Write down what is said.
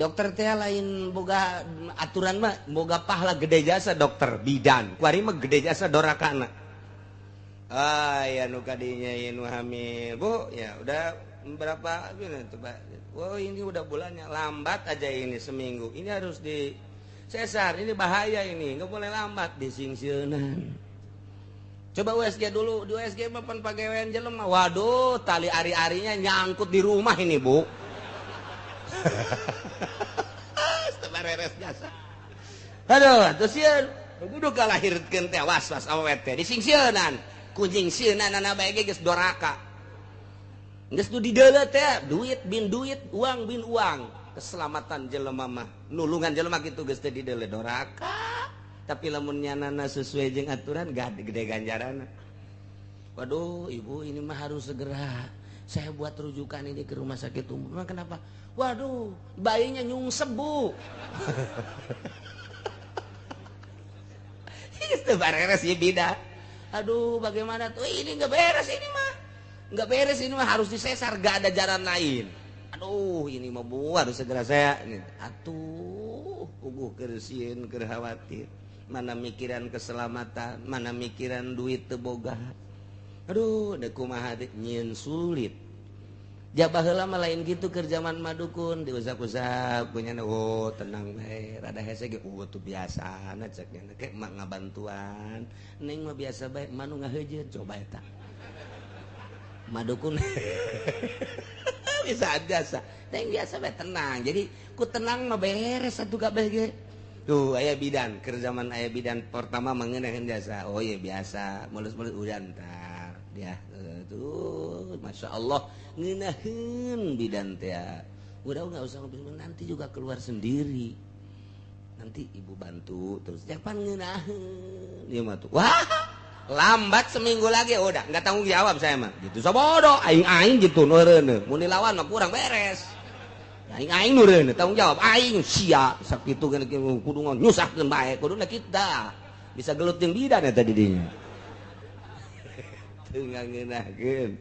dokter teh lain boga aturan mah boga pahala gede jasa dokter bidan kuari mah gede jasa dorakana. Ya nu kadinya ya nu hamil bu ya udah berapa coba. Oh ini udah bulannya lambat aja ini seminggu ini harus di sesar ini bahaya ini nggak boleh lambat disingsieunan. Coba USG dulu di USG mah pan pagawean jelema waduh tali ari-arinya nyangkut di rumah ini bu. Beres jasa. Aduh, terus ya kudu kalahirkeun teh was-was awet teh disingsieunan. Kuncing sieunana bae ge geus doraka. Geus nu dideuleu teh duit bin duit, uang bin uang. Keselamatan jelema mah, nulungan jelema kitu geus teh dideuleu doraka. Tapi lamun nyanana sesuai jeung aturan gede ganjaranna. Waduh, ibu ini mah harus segera saya buat rujukan ini ke rumah sakit umum. Nah, kenapa? Waduh, bayinya nyungsep bu. Itu beres ya bida. Aduh, bagaimana tuh? Ini nggak beres ini mah. Nggak beres ini mah harus disesar. Gak ada jalan lain. Aduh, ini mah bu harus segera saya. Atuh, kersin, khawatir. Mana mikiran keselamatan, mana mikiran duit teboga. Aduh, da kumaha nyin sulit. Jabah heula mah lain kitu keur zaman madukun diusap-usap punya oh tenang bae rada hese ge tuh biasana cek nya ke mak ngabantuan ning mah biasa bae manu ngaheujeut coba eta madukun bisa jasa ning biasa bae tenang jadi ku tenang mah beres atuh kabeh ge tuh aya bidan keur zaman aya bidan pertama mangeuneuheun jasa oh iya biasa mulus-mulus udah ntar dia tuh masya Allah ngeunaheun bidan teh udah nggak usah nanti juga keluar sendiri nanti ibu bantu terus jangan ngeunaheun dia mah tuh wah lambat seminggu lagi udah nggak tanggung jawab saya mah gitu sabodo aing gitu nureuneuh mun dilawan mah kurang beres aing nureuneuh tanggung jawab aing sia sakitu kudu nyusahkeun bae kuduna kita bisa gelut jeung bidan eta di dinya teu ngeunaheun